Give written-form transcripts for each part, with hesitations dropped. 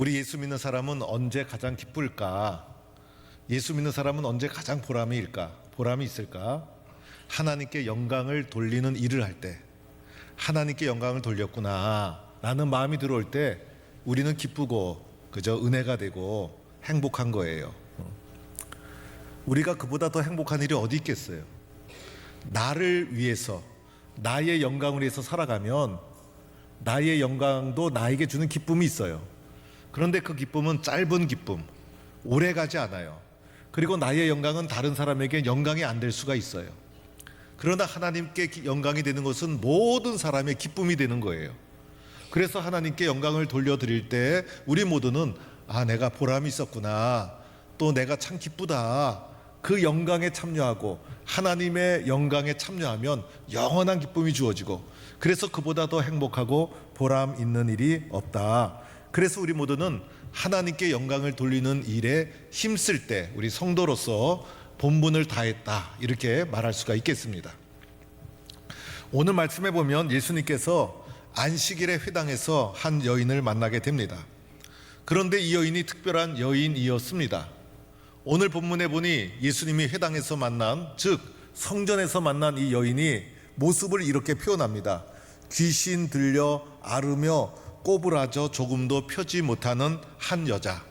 우리 예수 믿는 사람은 언제 가장 기쁠까? 예수 믿는 사람은 언제 가장 보람이 있을까? 하나님께 영광을 돌리는 일을 할 때, 하나님께 영광을 돌렸구나 라는 마음이 들어올 때 우리는 기쁘고 그저 은혜가 되고 행복한 거예요. 우리가 그보다 더 행복한 일이 어디 있겠어요? 나를 위해서, 나의 영광을 위해서 살아가면 나의 영광도 나에게 주는 기쁨이 있어요. 그런데 그 기쁨은 짧은 기쁨, 오래 가지 않아요. 그리고 나의 영광은 다른 사람에게 영광이 안 될 수가 있어요. 그러나 하나님께 영광이 되는 것은 모든 사람의 기쁨이 되는 거예요. 그래서 하나님께 영광을 돌려드릴 때 우리 모두는 내가 보람이 있었구나, 또 내가 참 기쁘다, 그 영광에 참여하고 하나님의 영광에 참여하면 영원한 기쁨이 주어지고, 그래서 그보다 더 행복하고 보람 있는 일이 없다. 그래서 우리 모두는 하나님께 영광을 돌리는 일에 힘쓸 때 우리 성도로서 본분을 다했다, 이렇게 말할 수가 있겠습니다. 오늘 말씀에 보면 예수님께서 안식일의 회당에서 한 여인을 만나게 됩니다. 그런데 이 여인이 특별한 여인이었습니다. 오늘 본문에 보니 예수님이 회당에서 만난, 즉 성전에서 만난 이 여인이 모습을 이렇게 표현합니다. 귀신 들려 앓으며 꼬부라져 조금도 펴지 못하는 한 여자,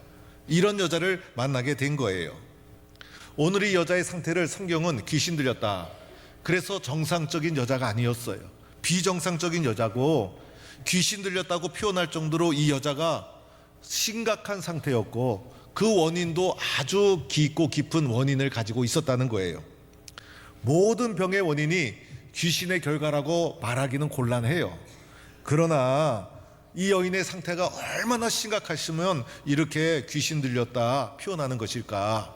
이런 여자를 만나게 된 거예요. 오늘 이 여자의 상태를 성경은 귀신 들렸다, 그래서 정상적인 여자가 아니었어요. 비정상적인 여자고, 귀신 들렸다고 표현할 정도로 이 여자가 심각한 상태였고, 그 원인도 아주 깊고 깊은 원인을 가지고 있었다는 거예요. 모든 병의 원인이 귀신의 결과라고 말하기는 곤란해요. 그러나 이 여인의 상태가 얼마나 심각하시면 이렇게 귀신 들렸다 표현하는 것일까?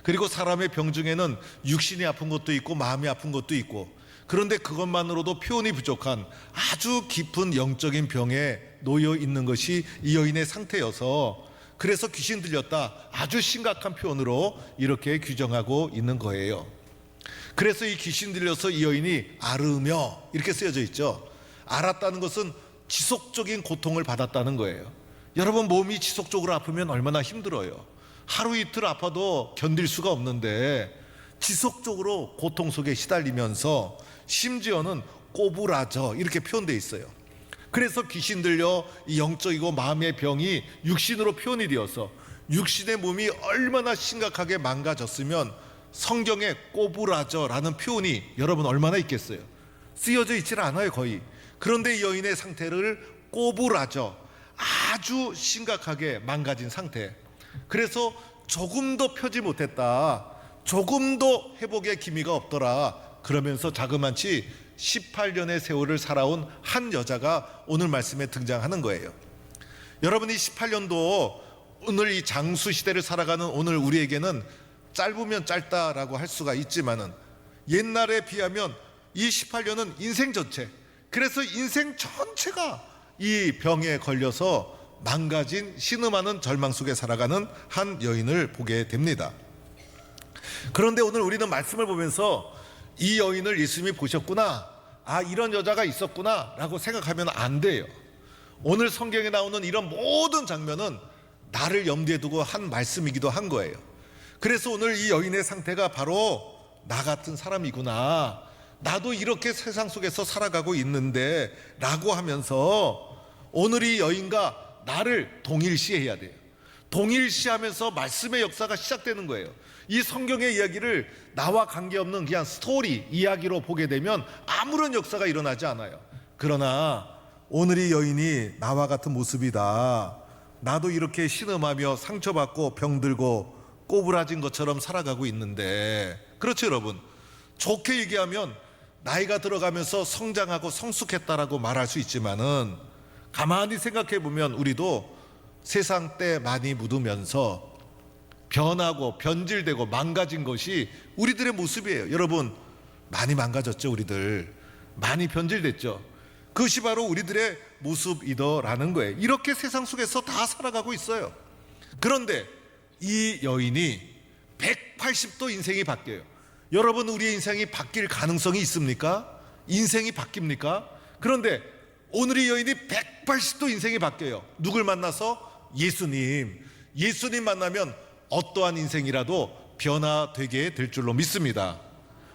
그리고 사람의 병 중에는 육신이 아픈 것도 있고 마음이 아픈 것도 있고, 그런데 그것만으로도 표현이 부족한 아주 깊은 영적인 병에 놓여 있는 것이 이 여인의 상태여서, 그래서 귀신 들렸다, 아주 심각한 표현으로 이렇게 규정하고 있는 거예요. 그래서 이 귀신 들려서 이 여인이 앓으며 이렇게 쓰여져 있죠. 앓았다는 것은 지속적인 고통을 받았다는 거예요. 여러분, 몸이 지속적으로 아프면 얼마나 힘들어요. 하루 이틀 아파도 견딜 수가 없는데 지속적으로 고통 속에 시달리면서 심지어는 꼬부라져 이렇게 표현되어 있어요. 그래서 귀신 들려 이 영적이고 마음의 병이 육신으로 표현이 되어서 육신의 몸이 얼마나 심각하게 망가졌으면 성경에 꼬부라져라는 표현이 여러분 얼마나 있겠어요? 쓰여져 있지는 않아요, 거의. 그런데 이 여인의 상태를 꼬부라져, 아주 심각하게 망가진 상태, 그래서 조금도 펴지 못했다, 조금도 회복의 기미가 없더라, 그러면서 자그마치 18년의 세월을 살아온 한 여자가 오늘 말씀에 등장하는 거예요. 여러분이 18년도 오늘 이 장수 시대를 살아가는 오늘 우리에게는 짧으면 짧다라고 할 수가 있지만은 옛날에 비하면 이 18년은 인생 전체, 그래서 인생 전체가 이 병에 걸려서 망가진 신음하는 절망 속에 살아가는 한 여인을 보게 됩니다. 그런데 오늘 우리는 말씀을 보면서 이 여인을 예수님이 보셨구나, 이런 여자가 있었구나 라고 생각하면 안 돼요. 오늘 성경에 나오는 이런 모든 장면은 나를 염두에 두고 한 말씀이기도 한 거예요. 그래서 오늘 이 여인의 상태가 바로 나 같은 사람이구나, 나도 이렇게 세상 속에서 살아가고 있는데 라고 하면서 오늘 이 여인과 나를 동일시해야 돼요. 동일시하면서 말씀의 역사가 시작되는 거예요. 이 성경의 이야기를 나와 관계없는 그냥 스토리, 이야기로 보게 되면 아무런 역사가 일어나지 않아요. 그러나 오늘 이 여인이 나와 같은 모습이다, 나도 이렇게 신음하며 상처받고 병들고 꼬부라진 것처럼 살아가고 있는데, 그렇죠 여러분? 좋게 얘기하면 나이가 들어가면서 성장하고 성숙했다라고 말할 수 있지만은 가만히 생각해 보면 우리도 세상 때 많이 묻으면서 변하고 변질되고 망가진 것이 우리들의 모습이에요. 여러분, 많이 망가졌죠. 우리들 많이 변질됐죠. 그것이 바로 우리들의 모습이더라는 거예요. 이렇게 세상 속에서 다 살아가고 있어요. 그런데 이 여인이 180도 인생이 바뀌어요. 여러분, 우리의 인생이 바뀔 가능성이 있습니까? 인생이 바뀝니까? 그런데 오늘 이 여인이 180도 인생이 바뀌어요. 누굴 만나서? 예수님 만나면 어떠한 인생이라도 변화되게 될 줄로 믿습니다.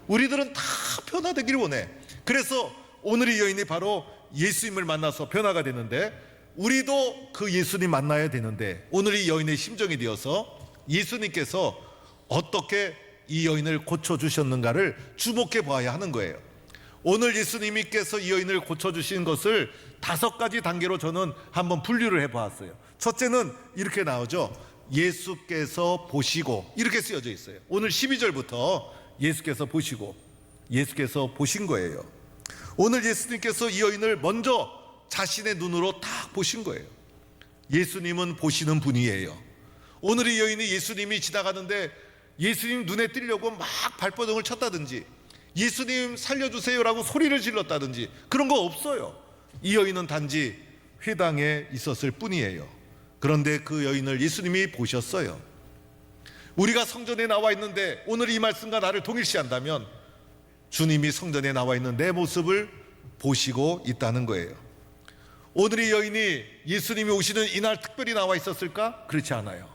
우리들은 다 변화되기를 원해. 그래서 오늘 이 여인이 바로 예수님을 만나서 변화가 되는데, 우리도 그 예수님 만나야 되는데, 오늘 이 여인의 심정이 되어서 예수님께서 어떻게 이 여인을 고쳐주셨는가를 주목해 보아야 하는 거예요. 오늘 예수님께서 이 여인을 고쳐주신 것을 5가지 단계로 저는 한번 분류를 해보았어요. 첫째는 이렇게 나오죠. 예수께서 보시고, 이렇게 쓰여져 있어요. 오늘 12절부터 예수께서 보시고, 예수께서 보신 거예요. 오늘 예수님께서 이 여인을 먼저 자신의 눈으로 딱 보신 거예요. 예수님은 보시는 분이에요. 오늘 이 여인이 예수님이 지나가는데 예수님 눈에 띄려고 막 발버둥을 쳤다든지, 예수님 살려주세요라고 소리를 질렀다든지 그런 거 없어요. 이 여인은 단지 회당에 있었을 뿐이에요. 그런데 그 여인을 예수님이 보셨어요. 우리가 성전에 나와 있는데 오늘 이 말씀과 나를 동일시한다면 주님이 성전에 나와 있는 내 모습을 보시고 있다는 거예요. 오늘 이 여인이 예수님이 오시는 이날 특별히 나와 있었을까? 그렇지 않아요.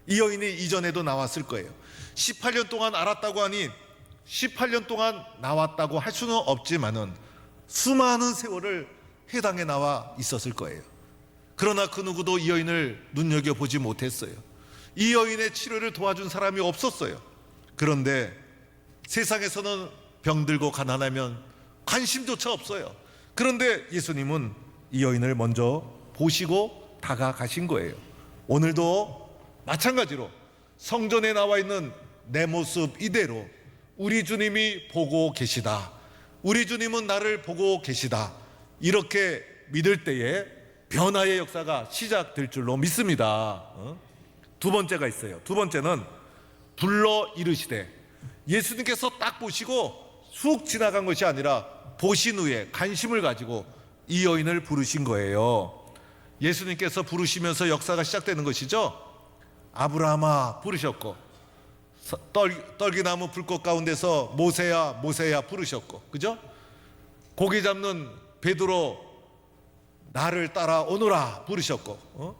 이 여인이 이전에도 나왔을 거예요. 18년 동안 알았다고 하니 18년 동안 나왔다고 할 수는 없지만은 수많은 세월을 회당에 나와 있었을 거예요. 그러나 그 누구도 이 여인을 눈여겨보지 못했어요. 이 여인의 치료를 도와준 사람이 없었어요. 그런데 세상에서는 병들고 가난하면 관심조차 없어요. 그런데 예수님은 이 여인을 먼저 보시고 다가가신 거예요. 오늘도 마찬가지로 성전에 나와 있는 내 모습 이대로 우리 주님이 보고 계시다, 우리 주님은 나를 보고 계시다, 이렇게 믿을 때에 변화의 역사가 시작될 줄로 믿습니다. 두 번째가 있어요. 두 번째는 불러 이르시되, 예수님께서 딱 보시고 쑥 지나간 것이 아니라 보신 후에 관심을 가지고 이 여인을 부르신 거예요. 예수님께서 부르시면서 역사가 시작되는 것이죠. 아브라함아 부르셨고, 떨기나무 불꽃 가운데서 모세야 모세야 부르셨고, 그죠? 고기 잡는 베드로 나를 따라 오너라 부르셨고,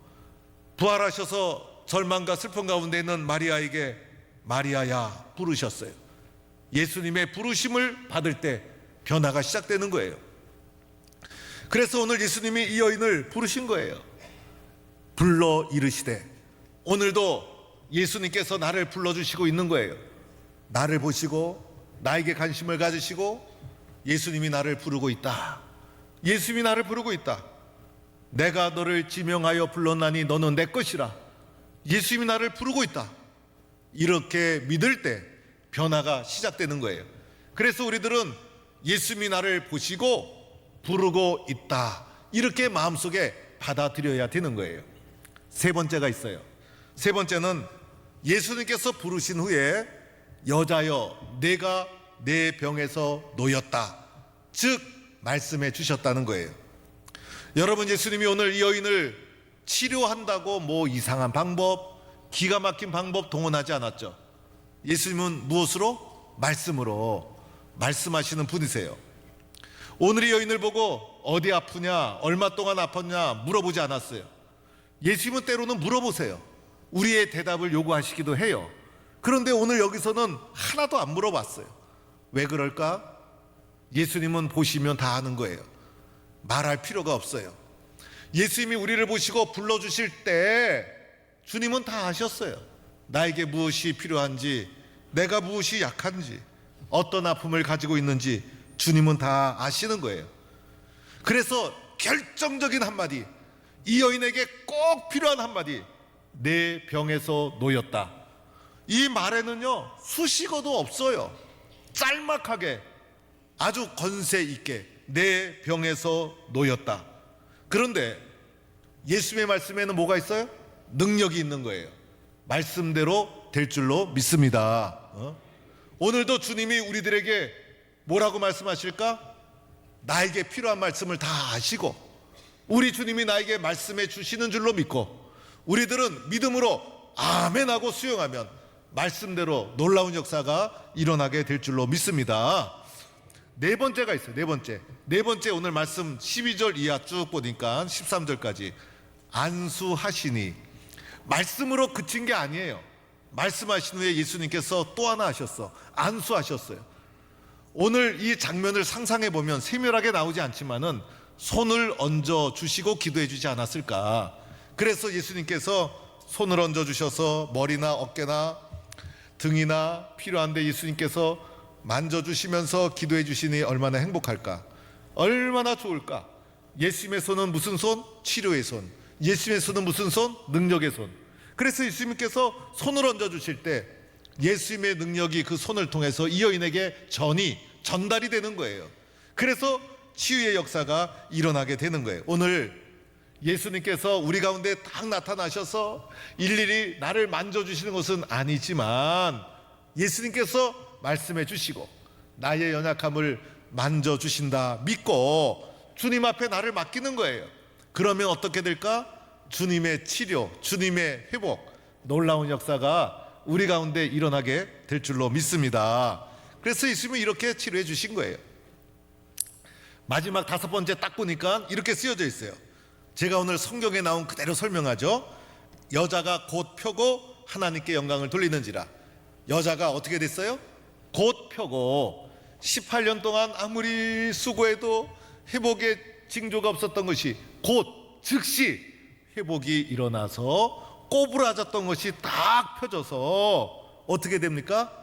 부활하셔서 절망과 슬픔 가운데 있는 마리아에게 마리아야 부르셨어요. 예수님의 부르심을 받을 때 변화가 시작되는 거예요. 그래서 오늘 예수님이 이 여인을 부르신 거예요. 불러 이르시되, 오늘도 예수님께서 나를 불러주시고 있는 거예요. 나를 보시고 나에게 관심을 가지시고 예수님이 나를 부르고 있다. 예수님이 나를 부르고 있다. 내가 너를 지명하여 불렀나니 너는 내 것이라. 예수님이 나를 부르고 있다. 이렇게 믿을 때 변화가 시작되는 거예요. 그래서 우리들은 예수님이 나를 보시고 부르고 있다, 이렇게 마음속에 받아들여야 되는 거예요. 세 번째가 있어요. 세 번째는 예수님께서 부르신 후에 여자여 내가 내 병에서 놓였다, 즉 말씀해 주셨다는 거예요. 여러분, 예수님이 오늘 이 여인을 치료한다고 뭐 이상한 방법, 기가 막힌 방법 동원하지 않았죠. 예수님은 무엇으로? 말씀으로 말씀하시는 분이세요. 오늘 이 여인을 보고 어디 아프냐, 얼마 동안 아팠냐 물어보지 않았어요. 예수님은 때로는 물어보세요. 우리의 대답을 요구하시기도 해요. 그런데 오늘 여기서는 하나도 안 물어봤어요. 왜 그럴까? 예수님은 보시면 다 아는 거예요. 말할 필요가 없어요. 예수님이 우리를 보시고 불러주실 때 주님은 다 아셨어요. 나에게 무엇이 필요한지, 내가 무엇이 약한지, 어떤 아픔을 가지고 있는지 주님은 다 아시는 거예요. 그래서 결정적인 한마디, 이 여인에게 꼭 필요한 한마디, 내 병에서 놓였다. 이 말에는요 수식어도 없어요. 짤막하게 아주 권세 있게 내 병에서 놓였다. 그런데 예수님의 말씀에는 뭐가 있어요? 능력이 있는 거예요. 말씀대로 될 줄로 믿습니다. 오늘도 주님이 우리들에게 뭐라고 말씀하실까? 나에게 필요한 말씀을 다 아시고 우리 주님이 나에게 말씀해 주시는 줄로 믿고 우리들은 믿음으로 아멘하고 수용하면 말씀대로 놀라운 역사가 일어나게 될 줄로 믿습니다. 네 번째가 있어요. 네 번째 오늘 말씀 12절 이하 쭉 보니까 13절까지 안수하시니, 말씀으로 그친 게 아니에요. 말씀하신 후에 예수님께서 또 하나 하셨어. 안수하셨어요. 오늘 이 장면을 상상해 보면 세밀하게 나오지 않지만은 손을 얹어 주시고 기도해 주지 않았을까. 그래서 예수님께서 손을 얹어 주셔서 머리나 어깨나 등이나 필요한데 예수님께서 만져주시면서 기도해 주시니 얼마나 행복할까, 얼마나 좋을까. 예수님의 손은 무슨 손? 치료의 손. 예수님의 손은 무슨 손? 능력의 손. 그래서 예수님께서 손을 얹어 주실 때 예수님의 능력이 그 손을 통해서 이 여인에게 전달이 되는 거예요. 그래서 치유의 역사가 일어나게 되는 거예요. 오늘 예수님께서 우리 가운데 딱 나타나셔서 일일이 나를 만져주시는 것은 아니지만 예수님께서 말씀해 주시고 나의 연약함을 만져주신다 믿고 주님 앞에 나를 맡기는 거예요. 그러면 어떻게 될까? 주님의 치료, 주님의 회복, 놀라운 역사가 우리 가운데 일어나게 될 줄로 믿습니다. 그래서 예수님은 이렇게 치료해 주신 거예요. 마지막 5번째 딱 보니까 이렇게 쓰여져 있어요. 제가 오늘 성경에 나온 그대로 설명하죠. 여자가 곧 펴고 하나님께 영광을 돌리는지라. 여자가 어떻게 됐어요? 곧 펴고 18년 동안 아무리 수고해도 회복의 징조가 없었던 것이 곧 즉시 회복이 일어나서 꼬부라졌던 것이 딱 펴져서 어떻게 됩니까?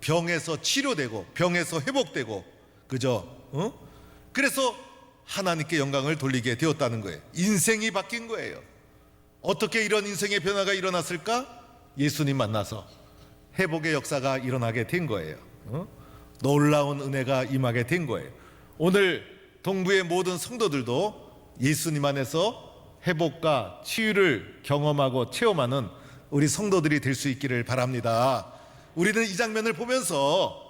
병에서 치료되고 병에서 회복되고, 그죠? 그래서 하나님께 영광을 돌리게 되었다는 거예요. 인생이 바뀐 거예요. 어떻게 이런 인생의 변화가 일어났을까? 예수님 만나서 회복의 역사가 일어나게 된 거예요. 놀라운 은혜가 임하게 된 거예요. 오늘 동부의 모든 성도들도 예수님 안에서 회복과 치유를 경험하고 체험하는 우리 성도들이 될 수 있기를 바랍니다. 우리는 이 장면을 보면서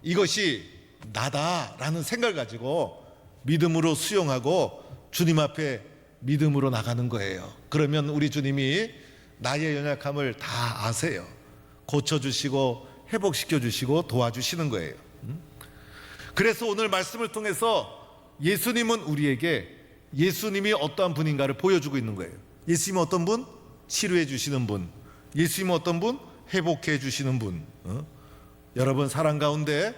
이것이 나다라는 생각을 가지고 믿음으로 수용하고 주님 앞에 믿음으로 나가는 거예요. 그러면 우리 주님이 나의 연약함을 다 아세요. 고쳐주시고 회복시켜주시고 도와주시는 거예요. 그래서 오늘 말씀을 통해서 예수님은 우리에게 예수님이 어떠한 분인가를 보여주고 있는 거예요. 예수님은 어떤 분? 치료해 주시는 분. 예수님은 어떤 분? 회복해 주시는 분. 여러분, 사람 가운데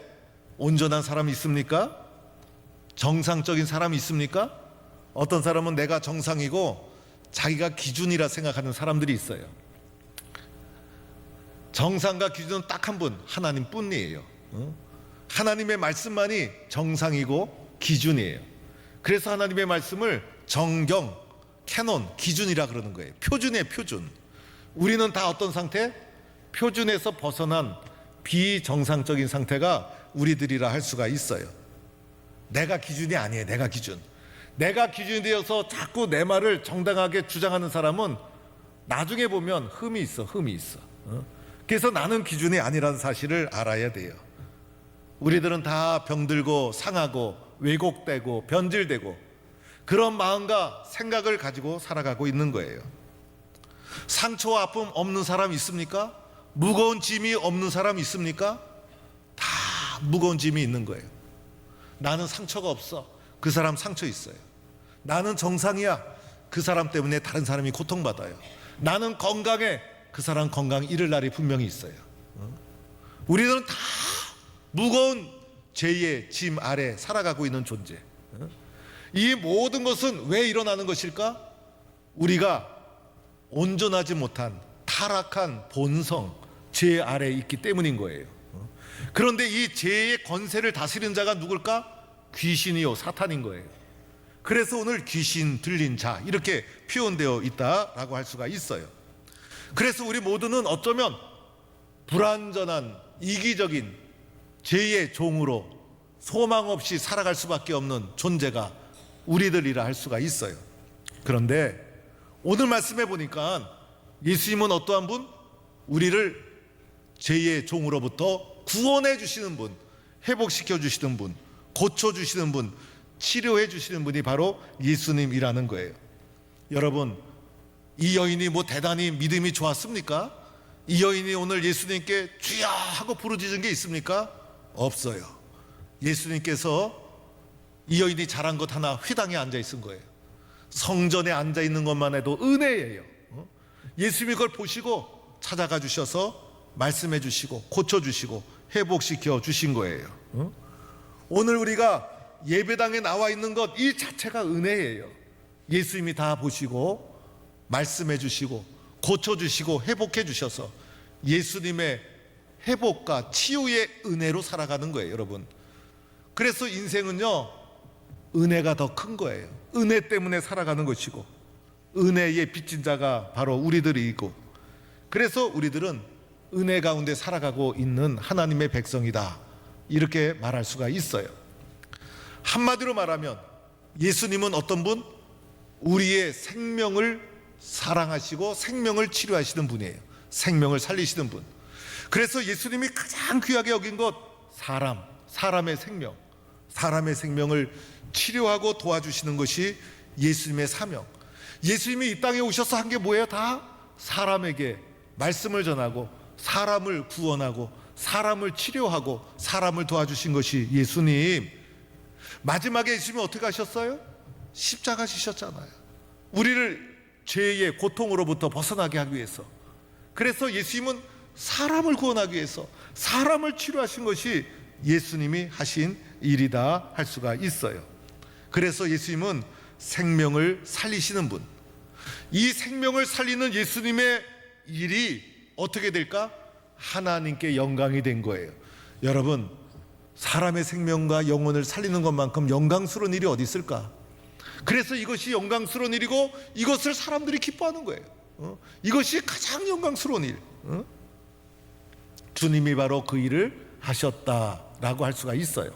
온전한 사람이 있습니까? 정상적인 사람이 있습니까? 어떤 사람은 내가 정상이고 자기가 기준이라 생각하는 사람들이 있어요. 정상과 기준은 딱 한 분, 하나님뿐이에요. 하나님의 말씀만이 정상이고 기준이에요. 그래서 하나님의 말씀을 정경, 캐논, 기준이라 그러는 거예요. 표준이에요, 표준. 우리는 다 어떤 상태? 표준에서 벗어난 비정상적인 상태가 우리들이라 할 수가 있어요. 내가 기준이 아니에요. 내가 기준. 내가 기준이 되어서 자꾸 내 말을 정당하게 주장하는 사람은 나중에 보면 흠이 있어. 그래서 나는 기준이 아니라는 사실을 알아야 돼요. 우리들은 다 병들고 상하고 왜곡되고 변질되고 그런 마음과 생각을 가지고 살아가고 있는 거예요. 상처와 아픔 없는 사람 있습니까? 무거운 짐이 없는 사람 있습니까? 다 무거운 짐이 있는 거예요. 나는 상처가 없어. 그 사람 상처 있어요. 나는 정상이야. 그 사람 때문에 다른 사람이 고통받아요. 나는 건강해. 그 사람 건강 잃을 날이 분명히 있어요. 우리들은 다 무거운 죄의 짐 아래 살아가고 있는 존재. 이 모든 것은 왜 일어나는 것일까? 우리가 온전하지 못한 타락한 본성, 죄 아래에 있기 때문인 거예요. 그런데 이 죄의 권세를 다스리는 자가 누굴까? 귀신이요, 사탄인 거예요. 그래서 오늘 귀신 들린 자 이렇게 표현되어 있다라고 할 수가 있어요. 그래서 우리 모두는 어쩌면 불완전한 이기적인 죄의 종으로 소망 없이 살아갈 수밖에 없는 존재가 우리들이라 할 수가 있어요. 그런데 오늘 말씀해 보니까 예수님은 어떠한 분? 우리를 죄의 종으로부터 구원해 주시는 분, 회복시켜 주시는 분, 고쳐 주시는 분, 치료해 주시는 분이 바로 예수님이라는 거예요. 여러분, 이 여인이 뭐 대단히 믿음이 좋았습니까? 이 여인이 오늘 예수님께 주야 하고 부르짖은 게 있습니까? 없어요. 예수님께서 이 여인이 잘한 것 하나, 회당에 앉아 있은 거예요. 성전에 앉아 있는 것만 해도 은혜예요. 예수님이 그걸 보시고 찾아가 주셔서 말씀해 주시고 고쳐 주시고 회복시켜 주신 거예요. 오늘 우리가 예배당에 나와 있는 것 이 자체가 은혜예요. 예수님이 다 보시고 말씀해 주시고 고쳐 주시고 회복해 주셔서 예수님의 회복과 치유의 은혜로 살아가는 거예요, 여러분. 그래서 인생은요, 은혜가 더 큰 거예요. 은혜 때문에 살아가는 것이고, 은혜의 빚진 자가 바로 우리들이고, 그래서 우리들은 은혜 가운데 살아가고 있는 하나님의 백성이다, 이렇게 말할 수가 있어요. 한마디로 말하면 예수님은 어떤 분? 우리의 생명을 사랑하시고 생명을 치료하시는 분이에요. 생명을 살리시는 분. 그래서 예수님이 가장 귀하게 여긴 것, 사람의 생명, 사람의 생명을 치료하고 도와주시는 것이 예수님의 사명. 예수님이 이 땅에 오셔서 한 게 뭐예요? 다 사람에게 말씀을 전하고 사람을 구원하고 사람을 치료하고 사람을 도와주신 것이 예수님. 마지막에 예수님이 어떻게 하셨어요? 십자가 지셨잖아요. 우리를 죄의 고통으로부터 벗어나게 하기 위해서. 그래서 예수님은 사람을 구원하기 위해서 사람을 치료하신 것이 예수님이 하신 일이다 할 수가 있어요. 그래서 예수님은 생명을 살리시는 분. 이 생명을 살리는 예수님의 일이 어떻게 될까? 하나님께 영광이 된 거예요. 여러분, 사람의 생명과 영혼을 살리는 것만큼 영광스러운 일이 어디 있을까? 그래서 이것이 영광스러운 일이고 이것을 사람들이 기뻐하는 거예요. 이것이 가장 영광스러운 일. 주님이 바로 그 일을 하셨다라고 할 수가 있어요.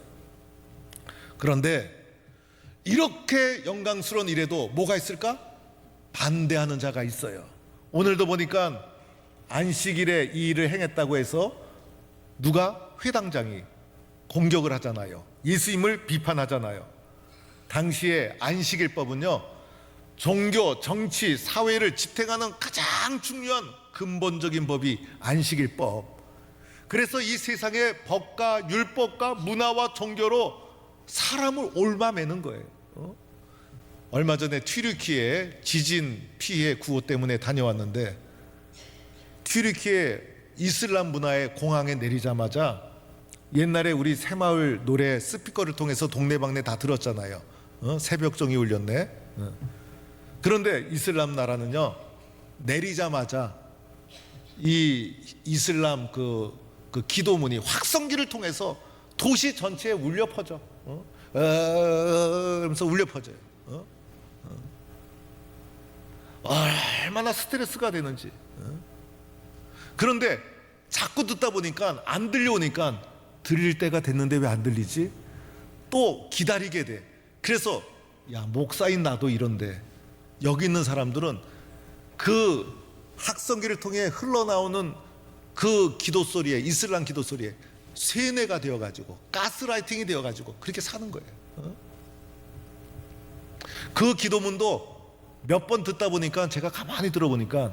그런데 이렇게 영광스러운 일에도 뭐가 있을까? 반대하는 자가 있어요. 오늘도 보니까 안식일에 이 일을 행했다고 해서 누가? 회당장이 공격을 하잖아요. 예수님을 비판하잖아요. 당시에 안식일법은요, 종교, 정치, 사회를 지탱하는 가장 중요한 근본적인 법이 안식일법. 그래서 이 세상의 법과 율법과 문화와 종교로 사람을 옮아매는 거예요. 얼마 전에 튀르키예 지진 피해 구호 때문에 다녀왔는데, 튀르키예 이슬람 문화의 공항에 내리자마자 옛날에 우리 새마을 노래 스피커를 통해서 동네방네 다 들었잖아요. 새벽종이 울렸네. 그런데 이슬람 나라는요, 내리자마자 이 이슬람 그 기도문이 확성기를 통해서 도시 전체에 울려 퍼져. 그러면서 울려 퍼져요. 얼마나 스트레스가 되는지. 그런데 자꾸 듣다 보니까 안 들려오니까 들릴 때가 됐는데 왜 안 들리지? 또 기다리게 돼. 그래서 야, 목사인 나도 이런데 여기 있는 사람들은 그 확성기를 통해 흘러나오는 그 기도 소리에, 이슬람 기도 소리에 세뇌가 되어가지고 가스라이팅이 되어가지고 그렇게 사는 거예요. 그 기도문도 몇 번 듣다 보니까 제가 가만히 들어보니까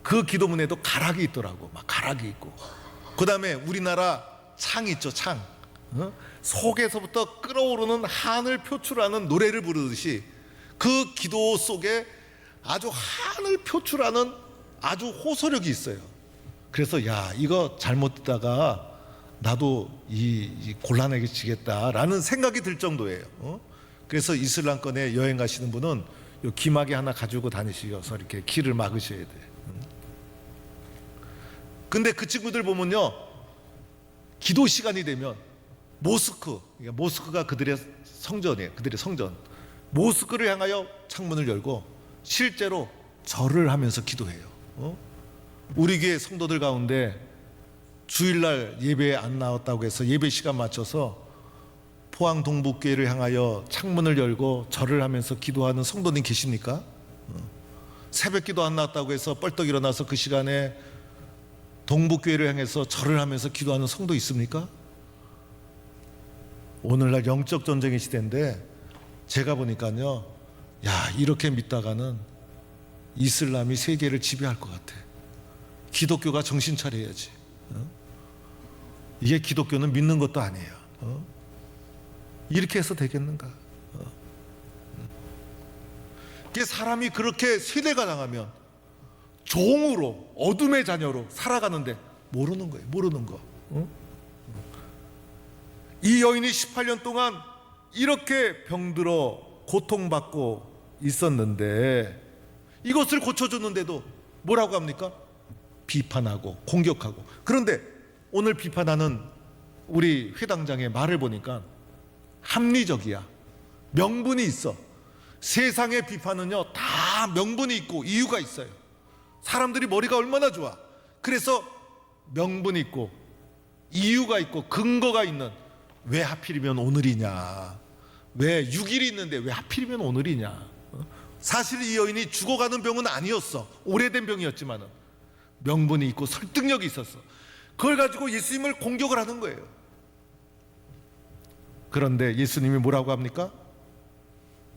그 기도문에도 가락이 있더라고. 막 가락이 있고, 그 다음에 우리나라 창 있죠, 창. 속에서부터 끓어오르는 한을 표출하는 노래를 부르듯이 그 기도 속에 아주 한을 표출하는 아주 호소력이 있어요. 그래서 야, 이거 잘못 듣다가 나도 이 곤란해지겠다라는 생각이 들 정도예요. 그래서 이슬람권에 여행 가시는 분은 요 기마개 하나 가지고 다니셔서 이렇게 길을 막으셔야 돼요. 근데 그 친구들 보면요, 기도 시간이 되면 모스크가 그들의 성전이에요. 그들의 성전. 모스크를 향하여 창문을 열고 실제로 절을 하면서 기도해요. 우리 교회 성도들 가운데 주일날 예배에 안 나왔다고 해서 예배 시간 맞춰서 포항 동북교회를 향하여 창문을 열고 절을 하면서 기도하는 성도님 계십니까? 새벽 기도 안 나왔다고 해서 뻘떡 일어나서 그 시간에 동북교회를 향해서 절을 하면서 기도하는 성도 있습니까? 오늘날 영적 전쟁의 시대인데 제가 보니까요, 야, 이렇게 믿다가는 이슬람이 세계를 지배할 것 같아. 기독교가 정신 차려야지. 이게 기독교는 믿는 것도 아니에요. 이렇게 해서 되겠는가? 이게 사람이 그렇게 세뇌가 당하면 종으로, 어둠의 자녀로 살아가는데 모르는 거예요. 모르는 거. 응? 이 여인이 18년 동안 이렇게 병들어 고통받고 있었는데 이것을 고쳐줬는데도 뭐라고 합니까? 비판하고 공격하고. 그런데 오늘 비판하는 우리 회당장의 말을 보니까 합리적이야. 명분이 있어. 세상의 비판은요 다 명분이 있고 이유가 있어요. 사람들이 머리가 얼마나 좋아. 그래서 명분이 있고 이유가 있고 근거가 있는, 왜 하필이면 오늘이냐, 왜 6일이 있는데 왜 하필이면 오늘이냐. 사실 이 여인이 죽어가는 병은 아니었어. 오래된 병이었지만 명분이 있고 설득력이 있었어. 그걸 가지고 예수님을 공격을 하는 거예요. 그런데 예수님이 뭐라고 합니까?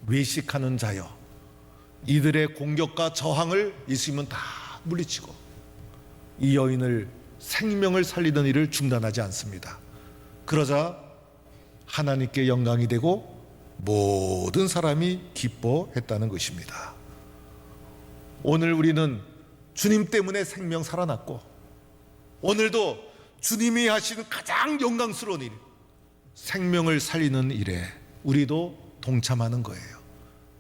외식하는 자여. 이들의 공격과 저항을 예수님은 다 물리치고 이 여인을 생명을 살리던 일을 중단하지 않습니다. 그러자 하나님께 영광이 되고 모든 사람이 기뻐했다는 것입니다. 오늘 우리는 주님 때문에 생명 살아났고 오늘도 주님이 하시는 가장 영광스러운 일, 생명을 살리는 일에 우리도 동참하는 거예요.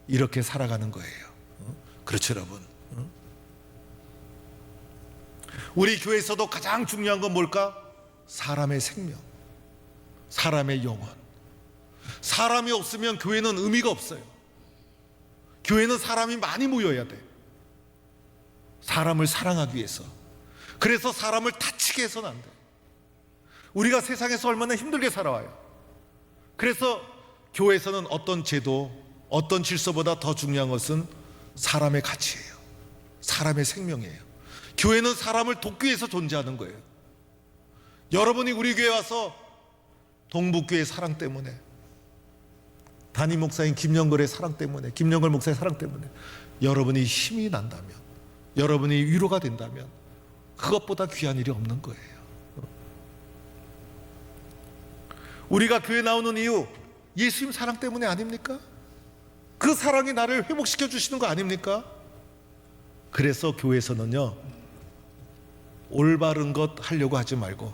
이렇게 살아가는 거예요. 그렇죠, 여러분? 우리 교회에서도 가장 중요한 건 뭘까? 사람의 생명, 사람의 영혼. 사람이 없으면 교회는 의미가 없어요. 교회는 사람이 많이 모여야 돼. 사람을 사랑하기 위해서. 그래서 사람을 다치게 해서는 안 돼. 우리가 세상에서 얼마나 힘들게 살아와요. 그래서 교회에서는 어떤 제도, 어떤 질서보다 더 중요한 것은 사람의 가치예요. 사람의 생명이에요. 교회는 사람을 돕기 위해서 존재하는 거예요. 여러분이 우리 교회 와서 동북교회 사랑 때문에, 담임 목사인 김영걸의 사랑 때문에, 김영걸 목사의 사랑 때문에 여러분이 힘이 난다면, 여러분이 위로가 된다면 그것보다 귀한 일이 없는 거예요. 우리가 교회 나오는 이유 예수님 사랑 때문에 아닙니까? 그 사랑이 나를 회복시켜 주시는 거 아닙니까? 그래서 교회에서는요 올바른 것 하려고 하지 말고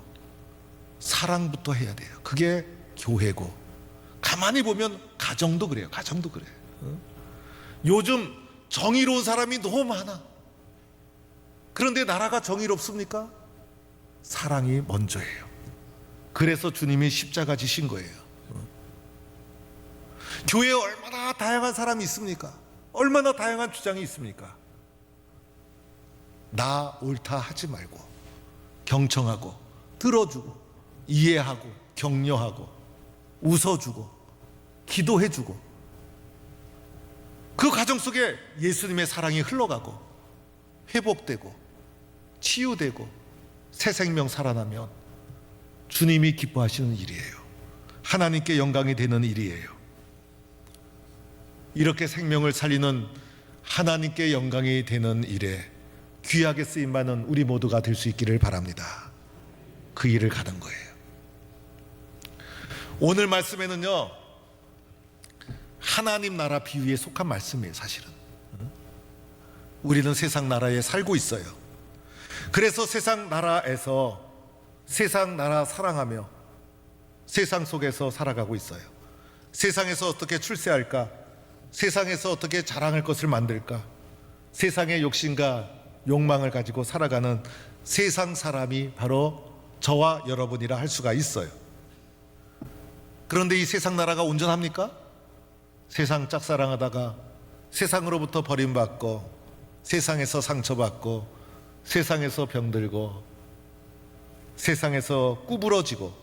사랑부터 해야 돼요. 그게 교회고, 가만히 보면 가정도 그래요. 가정도 그래. 요즘 정의로운 사람이 너무 많아. 그런데 나라가 정의롭습니까? 사랑이 먼저예요. 그래서 주님이 십자가 지신 거예요. 교회에 얼마나 다양한 사람이 있습니까? 얼마나 다양한 주장이 있습니까? 나 옳다 하지 말고 경청하고 들어주고 이해하고 격려하고 웃어주고 기도해주고, 그 과정 속에 예수님의 사랑이 흘러가고 회복되고 치유되고 새 생명 살아나면 주님이 기뻐하시는 일이에요. 하나님께 영광이 되는 일이에요. 이렇게 생명을 살리는 하나님께 영광이 되는 일에 귀하게 쓰임받는 우리 모두가 될 수 있기를 바랍니다. 그 일을 가는 거예요. 오늘 말씀에는요 하나님 나라 비유에 속한 말씀이에요. 사실은 우리는 세상 나라에 살고 있어요. 그래서 세상 나라에서 세상 나라 사랑하며 세상 속에서 살아가고 있어요. 세상에서 어떻게 출세할까? 세상에서 어떻게 자랑할 것을 만들까? 세상의 욕심과 욕망을 가지고 살아가는 세상 사람이 바로 저와 여러분이라 할 수가 있어요. 그런데 이 세상 나라가 온전합니까? 세상 짝사랑하다가 세상으로부터 버림받고 세상에서 상처받고 세상에서 병들고 세상에서 구부러지고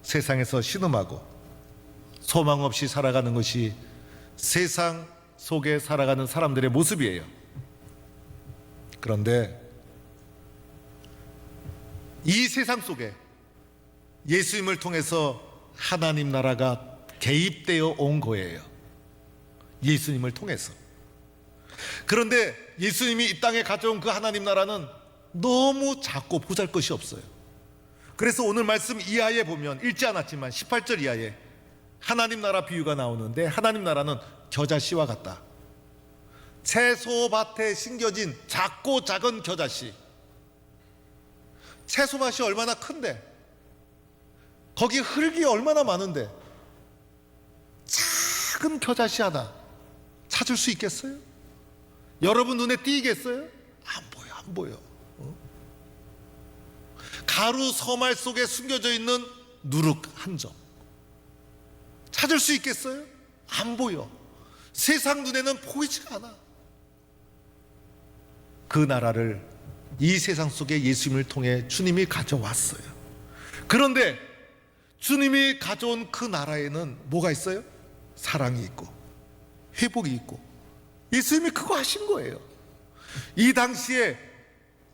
세상에서 신음하고 소망 없이 살아가는 것이 세상 속에 살아가는 사람들의 모습이에요. 그런데 이 세상 속에 예수님을 통해서 하나님 나라가 개입되어 온 거예요. 예수님을 통해서. 그런데 예수님이 이 땅에 가져온 그 하나님 나라는 너무 작고 보잘것이 없어요. 그래서 오늘 말씀 이하에 보면, 읽지 않았지만 18절 이하에 하나님 나라 비유가 나오는데, 하나님 나라는 겨자씨와 같다. 채소밭에 심겨진 작고 작은 겨자씨. 채소밭이 얼마나 큰데, 거기 흙이 얼마나 많은데 작은 겨자씨 하나 찾을 수 있겠어요? 여러분 눈에 띄겠어요? 안 보여, 안 보여. 가루 서말 속에 숨겨져 있는 누룩 한 점 찾을 수 있겠어요? 안 보여. 세상 눈에는 보이지가 않아. 그 나라를 이 세상 속에 예수님을 통해 주님이 가져왔어요. 그런데 주님이 가져온 그 나라에는 뭐가 있어요? 사랑이 있고 회복이 있고, 예수님이 그거 하신 거예요. 이 당시에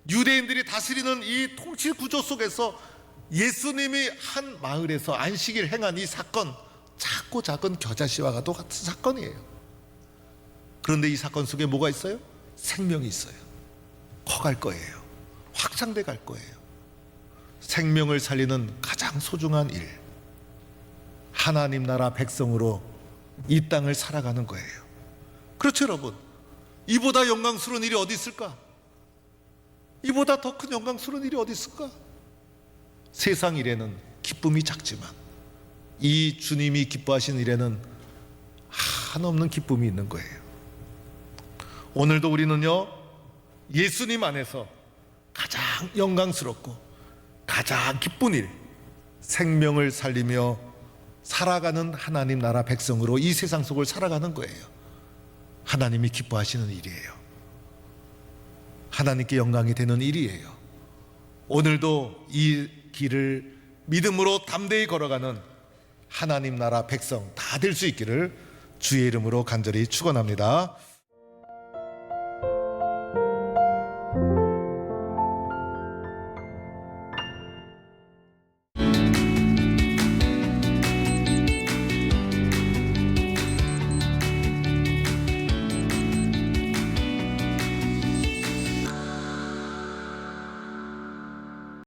유대인들이 다스리는 이 통치 구조 속에서 예수님이 한 마을에서 안식일 행한 이 사건, 작고 작은 겨자씨와 같은 사건이에요. 그런데 이 사건 속에 뭐가 있어요? 생명이 있어요. 커갈 거예요. 확장돼 갈 거예요. 생명을 살리는 가장 소중한 일, 하나님 나라 백성으로 이 땅을 살아가는 거예요. 그렇죠, 여러분? 이보다 영광스러운 일이 어디 있을까? 이보다 더 큰 영광스러운 일이 어디 있을까? 세상 일에는 기쁨이 작지만 이 주님이 기뻐하시는 일에는 한없는 기쁨이 있는 거예요. 오늘도 우리는요, 예수님 안에서 가장 영광스럽고 가장 기쁜 일, 생명을 살리며 살아가는 하나님 나라 백성으로 이 세상 속을 살아가는 거예요. 하나님이 기뻐하시는 일이에요. 하나님께 영광이 되는 일이에요. 오늘도 이 길을 믿음으로 담대히 걸어가는 하나님 나라 백성 다 될 수 있기를 주의 이름으로 간절히 축원합니다.